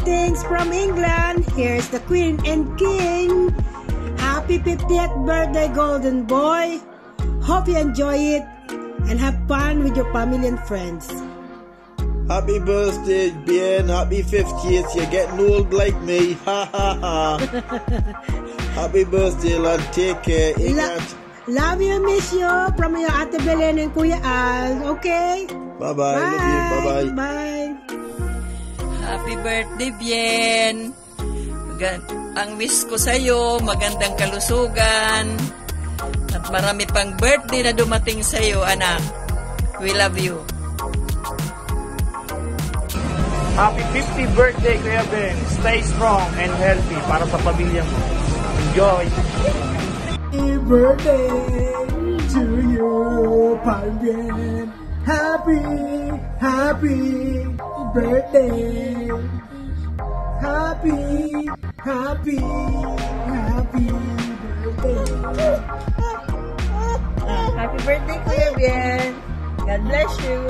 Greetings from England. Here's the Queen and King. Happy 50th birthday, golden boy. Hope you enjoy it and have fun with your family and friends. Happy birthday, Bien. Happy 50th. You're getting old like me. Ha ha ha. Happy birthday, lad. Take care. Love you, miss you. From your Ate Belen and Kuya Al. Okay? Bye-bye. Love you. Bye-bye. Bye. Happy birthday, Bien. Ang wish ko sa'yo, magandang kalusugan. At marami pang birthday na dumating sa'yo, anak. We love you. Happy 50th birthday, Kuya Ben. Stay strong and healthy para sa pamilya mo. Enjoy! Happy birthday to you, Pangyan. Happy birthday. Happy birthday. Happy birthday, Kuya Bien. God bless you.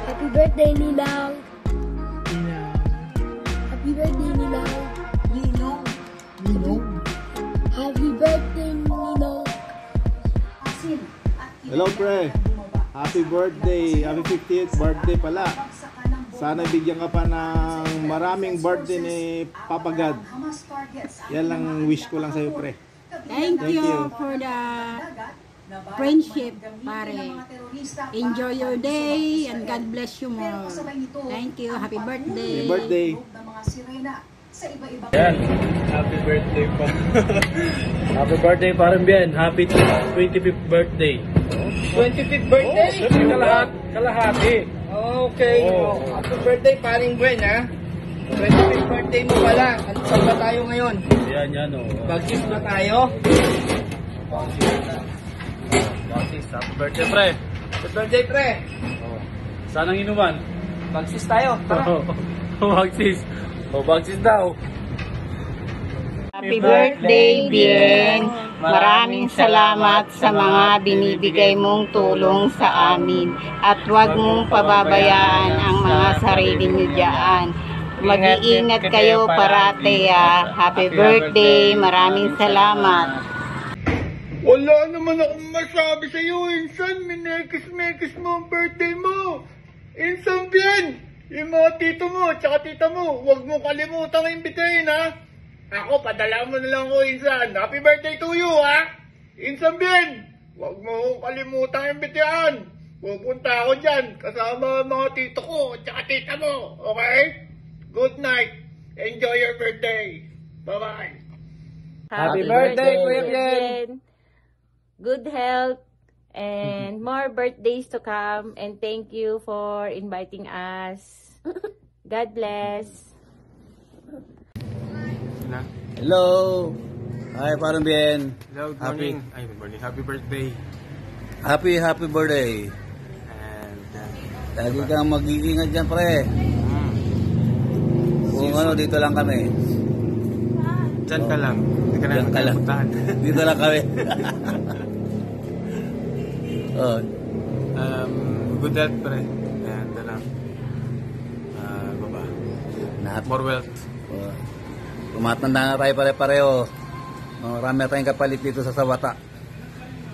Happy birthday, Nilang. Happy birthday, Nilang. Happy birthday, Ninong. Hello, pre. Happy birthday. Happy 50th birthday pala. Sana bigyan ka pa ng maraming birthday ni Papa God. Yan lang wish ko lang sa'yo, pre. Thank you for the friendship, pare. Enjoy your day and God bless you more. Thank you. Happy birthday. Happy birthday. Yan. Happy birthday pa. Happy birthday parang Bien. Happy 25th birthday. 25th birthday? Kalahati. Okay. Happy birthday paring Gwen, ha? 25th birthday mo pala. Saan ba tayo ngayon? Yan, o. Bagsis ba tayo? Bagsis. Happy birthday, pre. Happy birthday, pre. Saan ang inuman? Bagsis tayo. Tara. Bagsis. Bagsis daw. Happy birthday, Bien. Maraming salamat sa mga binibigay mong tulong sa amin. At huwag mong pababayaan ang mga sarili niyo dyan. Mag-iingat kayo parate, ha. Happy birthday. Maraming salamat. Wala naman akong masabi sa'yo, Insan. Minekis-mekis mo ang birthday mo. Insan, Bien. Yung mga tito mo, tsaka tita mo, huwag mo kalimutang imbitahin, ha? Ako, padala mo na lang ko, Insan. Happy birthday to you, ha? Insan Bien, huwag mo kalimutang imbitahan. Pupunta ako dyan, kasama mga tito ko, tsaka tita mo, okay? Good night. Enjoy your birthday. Bye-bye. Happy birthday, Kuya Bien. Good health and more birthdays to come, and thank you for inviting us. God bless. Hello. Hi, parang Bien. Hello, good morning. Ay, good morning. Happy birthday. Happy birthday. And Lagi kang mag-iingat dyan, pre. Kung ano, dito lang kami. Diyan ka lang. Hindi ka na Diyan ka lang. magpuntahan. Dito lang kami. Good health, pre. And baba. More wealth. Tumatanda na tayo pare-pareho. Marami na tayong kapalit dito sa Sawata.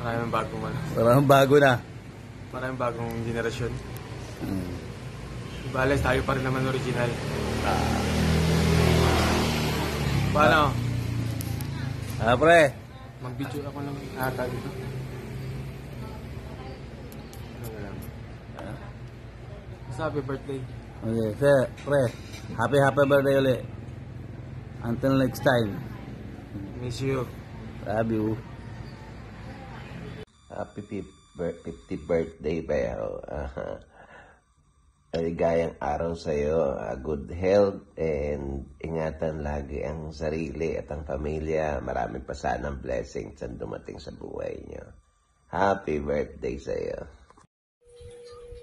Maraming bagong Maraming bago na. Maraming bagong generasyon. Balas tayo pa rin naman original. Paano? Pre. Mag-video ako ng ata dito. Happy birthday. Okay, sir, pre. Happy birthday ulit. Until next time. Miss you. Love you. Happy 50th birthday, pero maligayang araw sa'yo. Good health and ingatan lagi ang sarili at ang pamilya. Maraming pa sanang blessings ang dumating sa buhay niyo. Happy birthday sa'yo.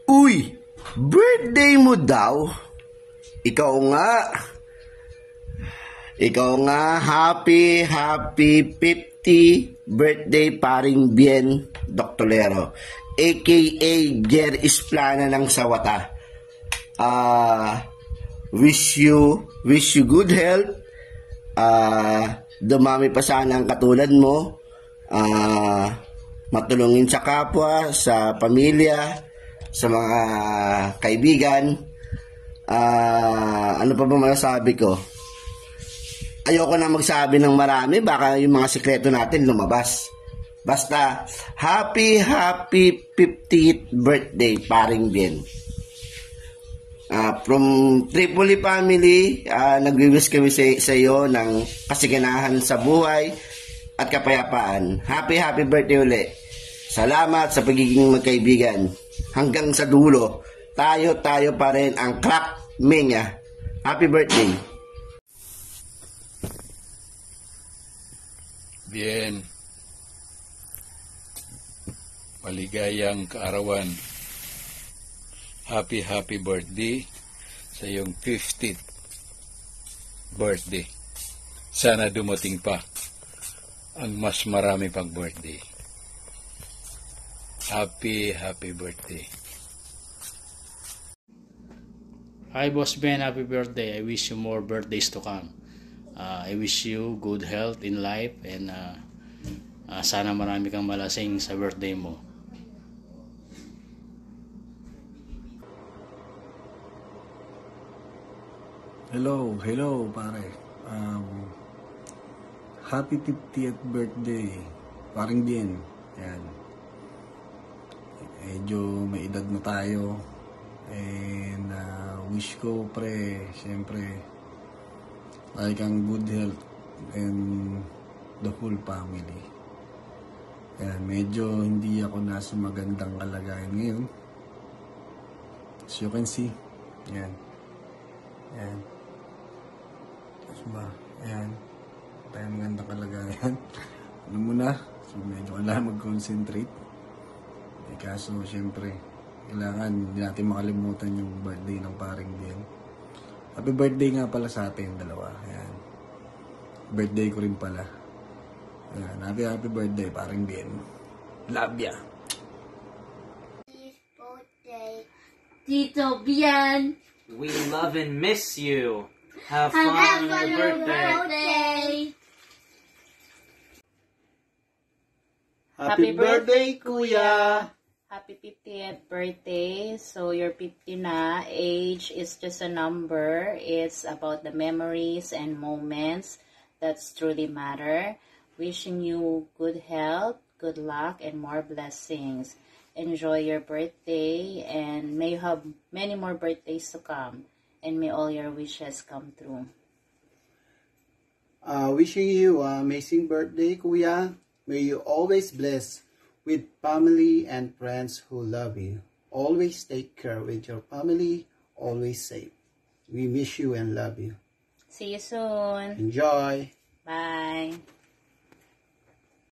Uy! Birthday mo daw? Ikaw nga, happy 50 birthday paring Bien Doctolero, aka Jer Isplana ng Sawata. wish you good health. Dumami pa sana ang katulad mo. Matulungin sa kapwa, sa pamilya, sa mga kaibigan. Ano pa ba masasabi ko? Ayoko na magsabi ng marami, baka yung mga sikreto natin lumabas. Basta, happy 50th birthday, paring Bien. From Tripoli family, nag-wish kami sa iyo ng kasiganahan sa buhay at kapayapaan. Happy birthday uli. Salamat sa pagiging magkaibigan. Hanggang sa dulo, tayo pa rin ang Crack Mania. Happy birthday. Bien, maligayang kaarawan. Happy birthday sa iyong 50th birthday. Sana dumating pa ang mas marami pang birthday. Happy birthday. Hi Boss Ben, happy birthday. I wish you more birthdays to come. I wish you good health in life and sana marami kang malasing sa birthday mo. Hello pare. Happy 50th birthday. Paring Bien. Yan. Medyo may edad na tayo. And wish ko syempre like ang good health and the whole family. Yan, medyo hindi ako nasa magandang kalagayan ngayon. As you can see. Yan. Diba? Yan. Tayo magandang kalagayan. Ano mo na? So medyo kailangan mag-concentrate. Kaso syempre kailangan hindi natin makalimutan yung birthday ng paring Bien. Happy birthday nga pala sa atin dalawa. Ayan. Birthday ko rin pala. Ayan. Happy birthday paring Bien. Love ya. Tito Bien. We love and miss you. Have fun on your birthday. Happy birthday, Kuya! Happy 50th birthday. So you're 50 na. Age is just a number. It's about the memories and moments that truly matter. Wishing you good health, good luck, and more blessings. Enjoy your birthday and may you have many more birthdays to come. And may all your wishes come true. Wishing you an amazing birthday, Kuya. May you always bless with family and friends who love you. Always take care with your family. Always safe. We miss you and love you. See you soon. Enjoy. Bye.